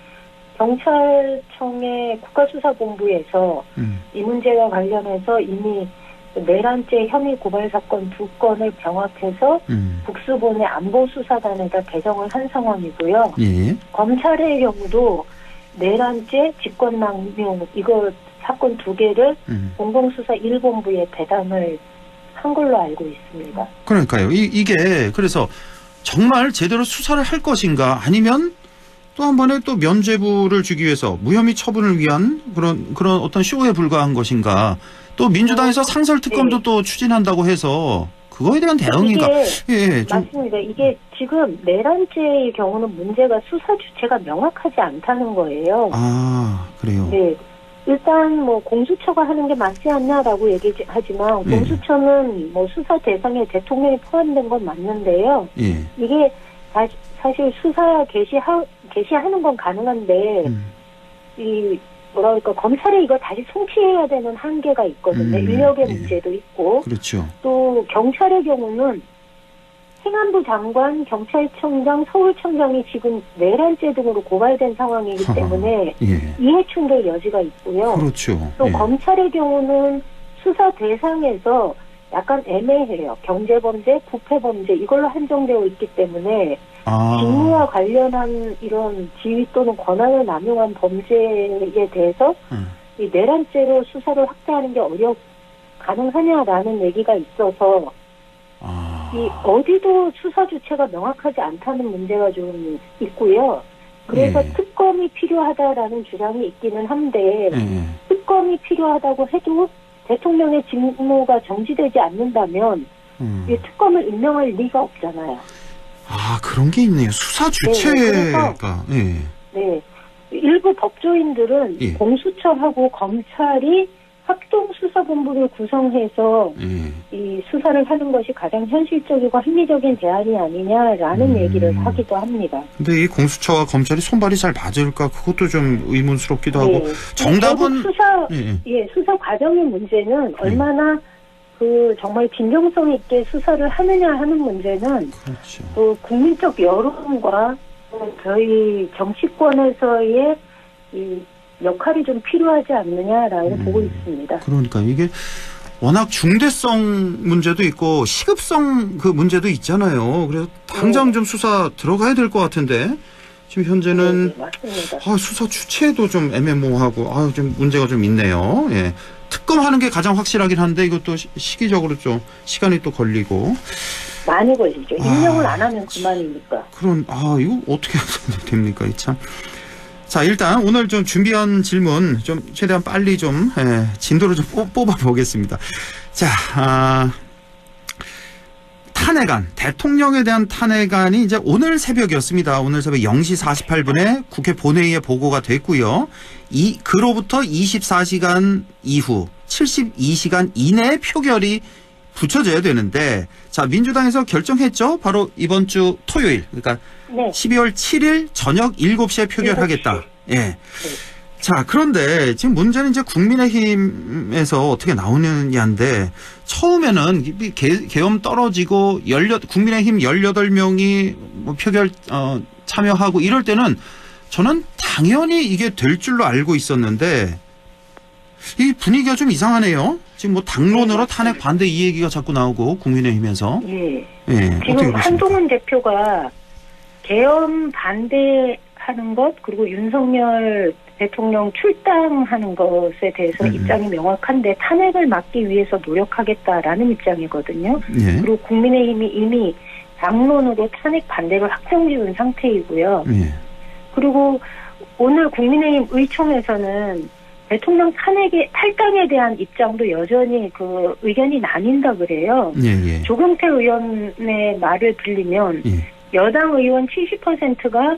경찰청의 국가수사본부에서 이 문제와 관련해서 이미 내란죄 혐의 고발 사건 2건을 병합해서 북수본의 안보수사단에다 배정을 한 상황이고요. 예. 검찰의 경우도 내란죄, 직권남용 이거 사건 2개를 공공수사 1본부에 배당을 한 걸로 알고 있습니다. 그러니까요. 이게 그래서 정말 제대로 수사를 할 것인가 아니면 또 한 번에 또 면죄부를 주기 위해서 무혐의 처분을 위한 그런 어떤 쇼에 불과한 것인가. 또 민주당에서 상설 특검도 네. 또 추진한다고 해서 그거에 대한 대응인가. 예, 좀 맞습니다. 이게 지금 내란죄의 경우는 문제가 수사 주체가 명확하지 않다는 거예요. 아, 그래요. 네. 일단 뭐 공수처가 하는 게 맞지 않냐라고 얘기하지만 네. 공수처는 뭐 수사 대상에 대통령이 포함된 건 맞는데요. 예. 이게 사실 수사 개시하는 건 가능한데 이 뭐라 그럴까 검찰에 이거 다시 송치해야 되는 한계가 있거든요. 인력의 문제도 있고. 그렇죠. 또 경찰의 경우는 행안부 장관, 경찰청장, 서울청장이 지금 내란죄 등으로 고발된 상황이기 때문에 예. 이해충돌 여지가 있고요. 그렇죠. 또 예. 검찰의 경우는 수사 대상에서 약간 애매해요. 경제범죄, 부패범죄 이걸로 한정되어 있기 때문에 직무와 관련한 이런 지위 또는 권한을 남용한 범죄에 대해서 이 내란죄로 수사를 확대하는 게 가능하냐라는 얘기가 있어서 이 어디도 수사 주체가 명확하지 않다는 문제가 좀 있고요. 그래서 특검이 필요하다라는 주장이 있기는 한데 특검이 필요하다고 해도 대통령의 직무가 정지되지 않는다면 이 특검을 임명할 리가 없잖아요. 아, 그런 게 있네요. 수사 주체가. 네, 네. 일부 법조인들은 공수처하고 검찰이 합동수사본부를 구성해서 이 수사를 하는 것이 가장 현실적이고 합리적인 대안이 아니냐라는 얘기를 하기도 합니다. 근데 이 공수처와 검찰이 손발이 잘 맞을까 그것도 좀 의문스럽기도 하고. 네. 정답은 수사 과정의 문제는 얼마나 그 정말 진정성 있게 수사를 하느냐 하는 문제는 또 국민적 여론과 또 저희 정치권에서의 이 역할이 좀 필요하지 않느냐라고 보고 있습니다. 그러니까 이게 워낙 중대성 문제도 있고 시급성 그 문제도 있잖아요. 그래서 당장 좀 수사 들어가야 될 것 같은데 지금 현재는 맞습니다. 수사 주체도 좀 애매모호하고 좀 문제가 좀 있네요. 예. 특검하는 게 가장 확실하긴 한데 이것도 시기적으로 좀 시간이 또 걸리고 많이 걸리죠. 임명을 안 하면 그만이니까. 이거 어떻게 됩니까, 이 참. 자, 일단 오늘 좀 준비한 질문 좀 최대한 빨리 좀 진도를 좀 뽑아 보겠습니다. 자, 탄핵안, 대통령에 대한 탄핵안이 이제 오늘 새벽이었습니다. 오늘 새벽 0시 48분에 국회 본회의에 보고가 됐고요. 그로부터 24시간 이후 72시간 이내에 표결이 붙여져야 되는데, 자, 민주당에서 결정했죠. 바로 이번 주 토요일, 그러니까 12월 7일 저녁 7시에 표결하겠다. 예. 자, 그런데 지금 문제는 이제 국민의힘에서 어떻게 나오느냐인데 처음에는 계엄 떨어지고 국민의힘 18명이 뭐 표결 참여하고 이럴 때는 저는 당연히 이게 될 줄로 알고 있었는데 이 분위기가 좀 이상하네요. 지금 뭐 당론으로 탄핵 반대 이 얘기가 자꾸 나오고 국민의힘에서. 예. 예. 지금 한동훈 대표가 계엄 반대하는 것 그리고 윤석열 대통령 출당하는 것에 대해서 입장이 명확한데 탄핵을 막기 위해서 노력하겠다라는 입장이거든요. 예. 그리고 국민의힘이 이미 당론으로 탄핵 반대를 확정지은 상태이고요. 예. 그리고 오늘 국민의힘 의총에서는 대통령 탈당에 대한 입장도 여전히 그 의견이 나뉜다 그래요. 예. 조경태 의원의 말을 빌리면 여당 의원 70%가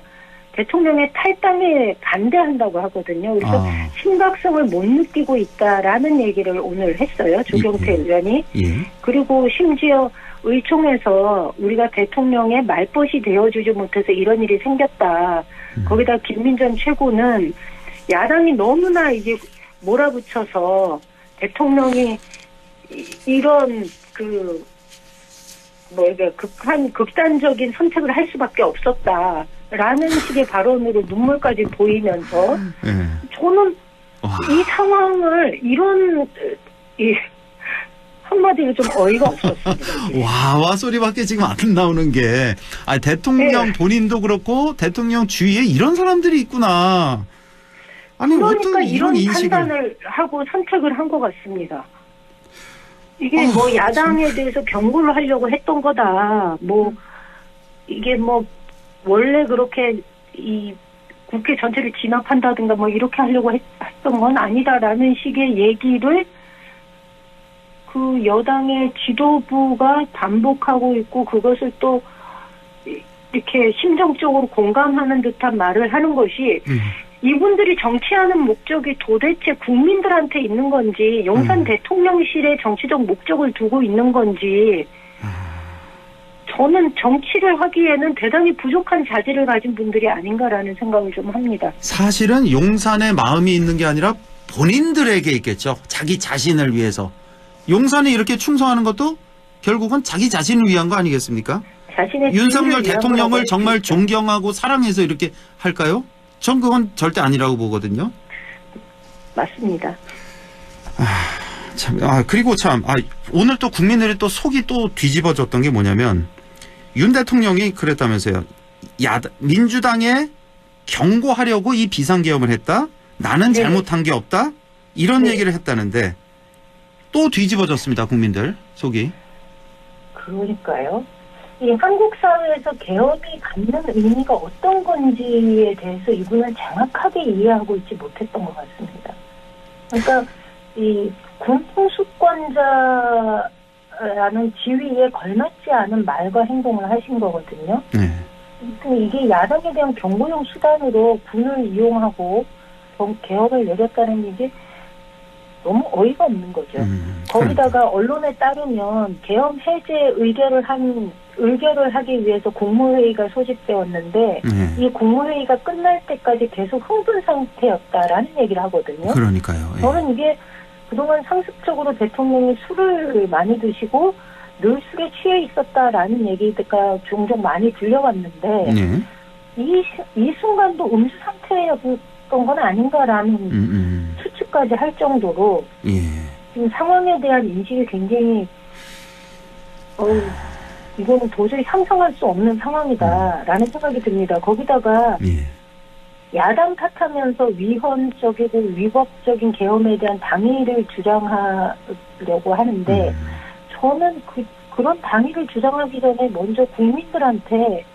대통령의 탈당에 반대한다고 하거든요. 그래서 심각성을 못 느끼고 있다라는 얘기를 오늘 했어요. 조경태 의원이. 그리고 심지어 의총에서 우리가 대통령의 말벗이 되어주지 못해서 이런 일이 생겼다. 거기다 김민전 최고는 야당이 너무나 이제 몰아붙여서 대통령이 이런 극단적인 선택을 할 수밖에 없었다라는 식의 발언으로 눈물까지 보이면서 저는 이 상황을 한마디로 좀 어이가 없었습니다. 와 소리밖에 지금 안 나오는 게 대통령 본인도 그렇고 대통령 주위에 이런 사람들이 있구나. 아니 그러니까 이런 인식을. 판단을 하고 선택을 한 것 같습니다. 이게 뭐 야당에 대해서 경고를 하려고 했던 거다. 이게 원래 그렇게 이 국회 전체를 진압한다든가 이렇게 하려고 했던 건 아니다라는 식의 얘기를 그 여당의 지도부가 반복하고 있고 그것을 또 이렇게 심정적으로 공감하는 듯한 말을 하는 것이 이분들이 정치하는 목적이 도대체 국민들한테 있는 건지 용산 대통령실의 정치적 목적을 두고 있는 건지 저는 정치를 하기에는 대단히 부족한 자질을 가진 분들이 아닌가라는 생각을 좀 합니다. 사실은 용산에 마음이 있는 게 아니라 본인들에게 있겠죠. 자기 자신을 위해서. 용산에 이렇게 충성하는 것도 결국은 자기 자신을 위한 거 아니겠습니까? 윤석열 대통령을 정말 존경하고 사랑해서 이렇게 할까요? 전 그건 절대 아니라고 보거든요. 맞습니다. 그리고 오늘 또 국민들이 또 속이 또 뒤집어졌던 게 뭐냐면 윤 대통령이 그랬다면서요. 민주당에 경고하려고 이 비상계엄을 했다. 나는 잘못한 게 없다. 이런 얘기를 했다는데 또 뒤집어졌습니다. 국민들 속이. 그러니까요. 이 한국 사회에서 계엄이 갖는 의미가 어떤 건지에 대해서 이분은 정확하게 이해하고 있지 못했던 것 같습니다. 그러니까 이 군수권자라는 지위에 걸맞지 않은 말과 행동을 하신 거거든요. 이게 야당에 대한 경고용 수단으로 군을 이용하고 계엄을 내렸다는 얘기 너무 어이가 없는 거죠. 거기다가 언론에 따르면 계엄 해제 의결을 하기 위해서 국무회의가 소집되었는데 이 국무회의가 끝날 때까지 계속 흥분 상태였다라는 얘기를 하거든요. 그러니까요. 저는 이게 그동안 상습적으로 대통령이 술을 많이 드시고 늘 술에 취해 있었다라는 얘기가 종종 많이 들려왔는데 이 순간도 음주 상태였던 건 아닌가라는 추측까지 할 정도로 지금 상황에 대한 인식이 굉장히 이거는 도저히 상상할 수 없는 상황이다라는 생각이 듭니다. 거기다가 야당 탓하면서 위헌적이고 위법적인 계엄에 대한 당위를 주장하려고 하는데 저는 그런 당위를 주장하기 전에 먼저 국민들한테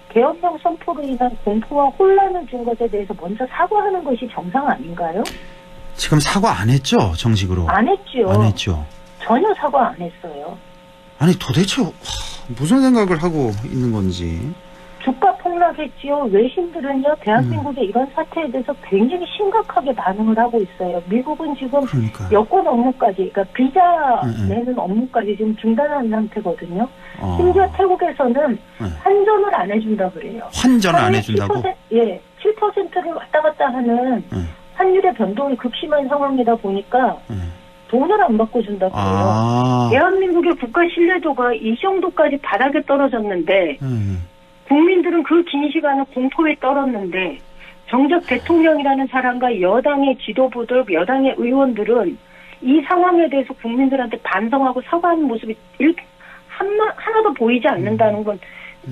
계엄령 선포로 인한 공포와 혼란을 준 것에 대해서 먼저 사과하는 것이 정상 아닌가요? 지금 사과 안 했죠? 정식으로. 안 했죠. 안 했죠. 전혀 사과 안 했어요. 아니 도대체 무슨 생각을 하고 있는 건지. 주가 폭락했지요. 외신들은요. 대한민국의 이런 사태에 대해서 굉장히 심각하게 반응을 하고 있어요. 미국은 지금 여권 업무까지 그러니까 비자 내는 업무까지 지금 중단한 상태거든요. 심지어 태국에서는 환전을 안 해준다 그래요. 환전을 안 해준다고? 7%를 왔다 갔다 하는 환율의 변동이 극심한 상황이다 보니까 돈을 안 바꿔준다고 해요. 대한민국의 국가 신뢰도가 이 정도까지 바닥에 떨어졌는데 국민들은 그 긴 시간을 공포에 떨었는데 정작 대통령이라는 사람과 여당의 지도부들, 여당의 의원들은 이 상황에 대해서 국민들한테 반성하고 사과하는 모습이 하나도 보이지 않는다는 건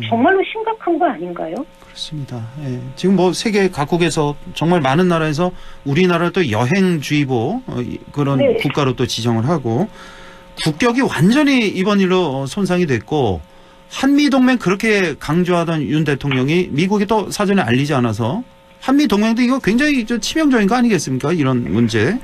정말로 심각한 거 아닌가요? 그렇습니다. 예. 지금 뭐 세계 각국에서 정말 많은 나라에서 우리나라를 또 여행주의보 그런 네. 국가로 또 지정을 하고 국격이 완전히 이번 일로 손상이 됐고 한미동맹 그렇게 강조하던 윤 대통령이 미국이 또 사전에 알리지 않아서 한미동맹도 이거 굉장히 좀 치명적인 거 아니겠습니까? 이런 문제.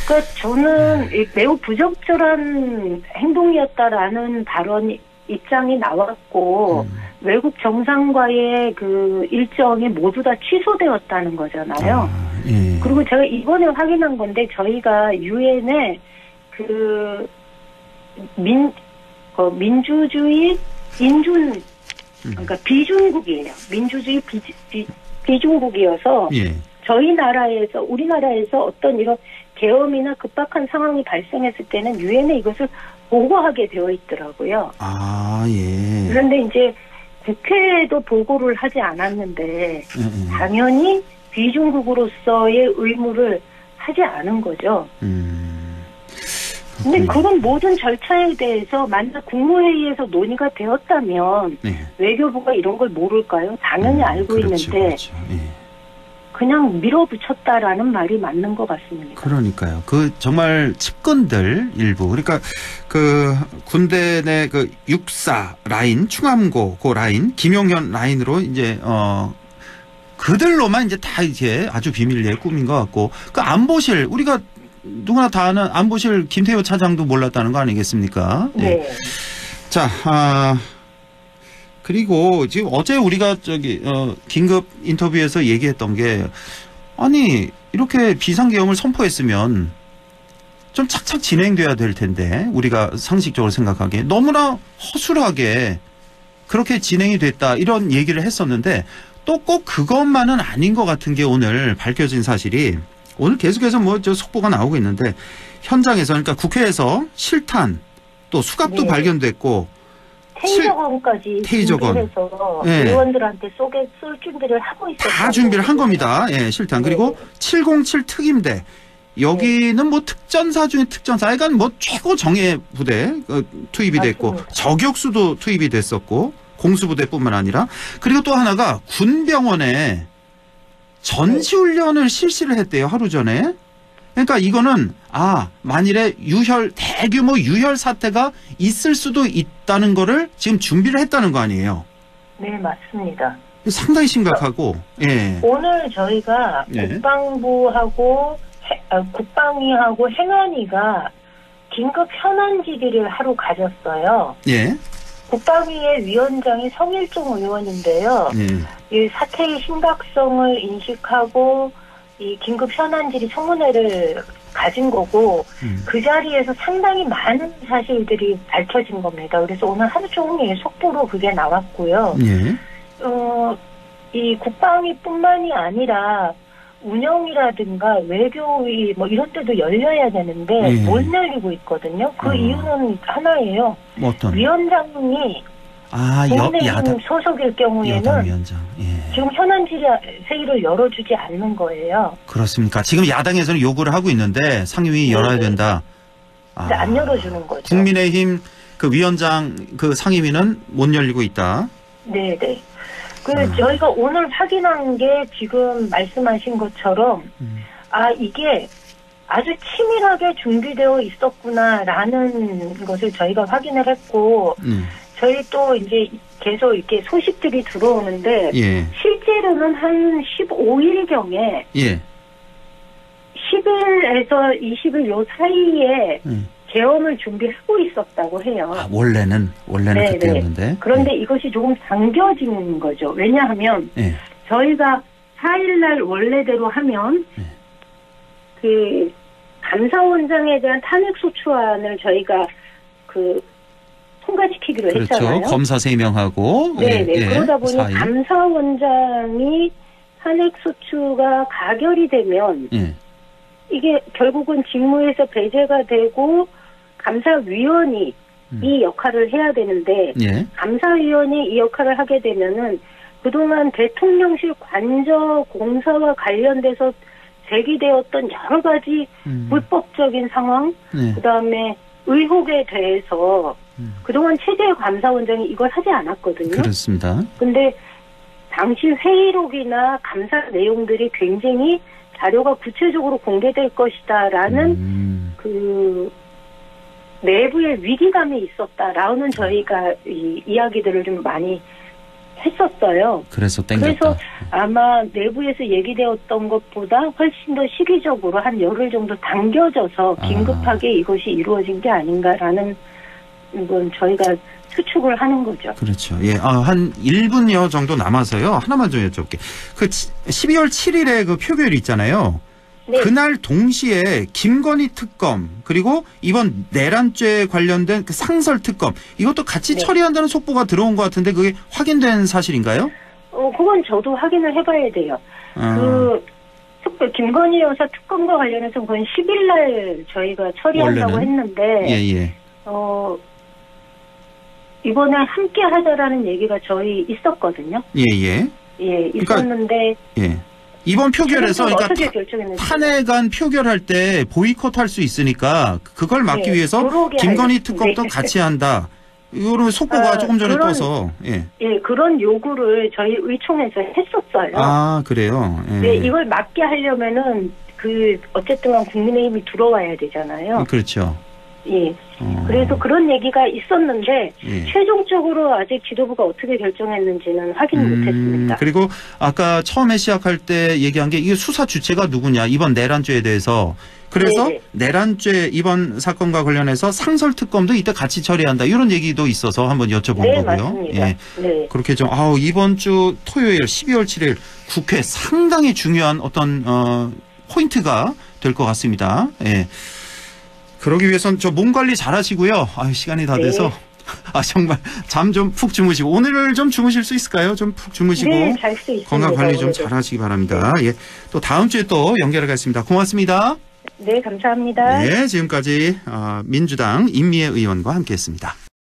그러니까 저는 매우 부적절한 행동이었다라는 발언 입장이 나왔고 외국 정상과의 그 일정이 모두 다 취소되었다는 거잖아요. 예. 그리고 제가 이번에 확인한 건데 저희가 유엔에 그 민주주의 그러니까 비준국이에요. 민주주의 비준국이어서 예. 저희 나라에서 우리나라에서 어떤 이런 계엄이나 급박한 상황이 발생했을 때는 유엔에 이것을 보고하게 되어 있더라고요. 예. 그런데 이제 국회에도 보고를 하지 않았는데 당연히 비준국으로서의 의무를 하지 않은 거죠. 근데 그런 모든 절차에 대해서 만약 국무회의에서 논의가 되었다면 외교부가 이런 걸 모를까요? 당연히 알고 있는데 그렇죠. 예. 그냥 밀어붙였다라는 말이 맞는 것 같습니다. 그러니까요. 그 정말 측근들 일부 그러니까 그 군대 내 그 육사 라인 충암고 그 라인 김용현 라인으로 이제 그들로만 이제 다 이제 아주 비밀리에 꾸민 것 같고 그 안보실 우리가 누구나 다 아는 안보실 김태효 차장도 몰랐다는 거 아니겠습니까? 네. 자, 그리고 지금 어제 우리가 긴급 인터뷰에서 얘기했던 게 아니 이렇게 비상계엄을 선포했으면 좀 착착 진행돼야 될 텐데 우리가 상식적으로 생각하기에 너무나 허술하게 그렇게 진행이 됐다 이런 얘기를 했었는데 또 꼭 그것만은 아닌 것 같은 게 오늘 밝혀진 사실이 오늘 계속해서 뭐 저 속보가 나오고 있는데 현장에서 그러니까 국회에서 실탄 또 수갑도 발견됐고 테이저건까지 준비해서 의원들한테 쏠 준비를 하고 있었어요. 다 준비를 한 겁니다. 예, 실탄. 그리고 707 특임대. 여기는 뭐 특전사 중에 특전사. 그러니까 뭐 최고 정예 부대 투입이 됐고 저격수도 투입이 됐었고 공수부대뿐만 아니라 그리고 또 하나가 군병원에 전시훈련을 실시를 했대요. 하루 전에. 그러니까 이거는 만일에 대규모 유혈 사태가 있을 수도 있다는 거를 지금 준비를 했다는 거 아니에요? 네, 맞습니다. 상당히 심각하고. 예. 오늘 저희가 국방부하고 국방위하고 행안위가 긴급 현안 질의를 하러 가졌어요. 예. 국방위의 위원장이 성일종 의원인데요. 이 사태의 심각성을 인식하고 이 긴급 현안 질의 청문회를 가진 거고 그 자리에서 상당히 많은 사실들이 밝혀진 겁니다. 그래서 오늘 하루 종일 속보로 그게 나왔고요. 이 국방위뿐만이 아니라 운영이라든가 외교위 뭐 이런 데도 열려야 되는데 못 열리고 있거든요. 그 이유는 하나예요. 어떤? 위원장이 국민의힘 소속일 경우에는 위원장. 지금 현안 회의를 열어주지 않는 거예요. 그렇습니까? 지금 야당에서는 요구를 하고 있는데 상임위 열어야 된다. 안 열어주는 거죠. 국민의힘 그 위원장 그 상임위는 못 열리고 있다. 네네. 그래서 저희가 오늘 확인한 게 지금 말씀하신 것처럼 이게 아주 치밀하게 준비되어 있었구나라는 것을 저희가 확인을 했고 저희 또 이제 계속 이렇게 소식들이 들어오는데 실제로는 한 15일경에 10일에서 20일 요 사이에 계엄을 준비하고 있었다고 해요. 원래는 그때였는데. 그런데 이것이 조금 당겨진 거죠. 왜냐하면 저희가 4일날 원래대로 하면 그 감사원장에 대한 탄핵소추안을 저희가 통과시키기로 했잖아요. 검사 3명하고. 그러다 보니 감사원장이 탄핵소추가 가결이 되면 예. 이게 결국은 직무에서 배제가 되고 감사위원이 이 역할을 해야 되는데 예. 감사위원이 이 역할을 하게 되면은 그동안 대통령실 관저 공사와 관련돼서 제기되었던 여러 가지 불법적인 상황, 네. 그다음에 의혹에 대해서 그동안 최재해 감사원장이 이걸 하지 않았거든요. 그렇습니다. 근데 당시 회의록이나 감사 내용들이 굉장히 자료가 구체적으로 공개될 것이다라는 그 내부의 위기감이 있었다라는 저희가 이 이야기들을 좀 많이 했었어요. 그래서 땡겼다. 그래서 아마 내부에서 얘기되었던 것보다 훨씬 더 시기적으로 한 열흘 정도 당겨져서 긴급하게 이것이 이루어진 게 아닌가라는 건 저희가 추측을 하는 거죠. 그렇죠. 예, 한 1분여 정도 남아서요. 하나만 좀 여쭤볼게요. 그 12월 7일에 그 표결이 있잖아요. 네. 그날 동시에 김건희 특검 그리고 이번 내란죄 관련된 그 상설 특검 이것도 같이 네. 처리한다는 속보가 들어온 것 같은데 그게 확인된 사실인가요? 그건 저도 확인을 해봐야 돼요. 김건희 여사 특검과 관련해서 그건 10일 날 저희가 처리한다고 원래는? 했는데, 예. 이번에 함께 하자라는 얘기가 저희 있었거든요. 예. 예, 있었는데. 예. 이번 표결에서 그러니까 어떻게 결정했는지. 탄핵안 표결할 때 보이콧 할 수 있으니까 그걸 막기 네, 위해서 그러게 김건희 하겠- 특검도 네. 같이 한다. 이거는 속보가 조금 전에 떠서. 예. 예, 그런 요구를 저희 의총에서 했었어요. 그래요. 예. 네, 이걸 막게 하려면은 어쨌든 국민의힘이 들어와야 되잖아요. 그렇죠. 예. 그래서 그런 얘기가 있었는데 예. 최종적으로 아직 지도부가 어떻게 결정했는지는 확인 못했습니다. 그리고 아까 처음에 시작할 때 얘기한 게 이게 수사 주체가 누구냐 이번 내란죄에 대해서 그래서 네네. 내란죄 이번 사건과 관련해서 상설 특검도 이때 같이 처리한다 이런 얘기도 있어서 한번 여쭤본 네, 거고요. 맞습니다. 예. 네. 그렇게 좀 이번 주 토요일 12월 7일 국회 상당히 중요한 어떤 포인트가 될 것 같습니다. 예. 그러기 위해선 저 몸 관리 잘 하시고요. 시간이 다 돼서. 정말 잠 좀 푹 주무시고 오늘 좀 주무실 수 있을까요? 좀 푹 주무시고 네, 잘 수 있습니다. 건강 관리 좀 오늘도. 잘 하시기 바랍니다. 예. 또 다음 주에 또 연결하겠습니다. 고맙습니다. 네, 감사합니다. 네, 지금까지 민주당 임미애 의원과 함께했습니다.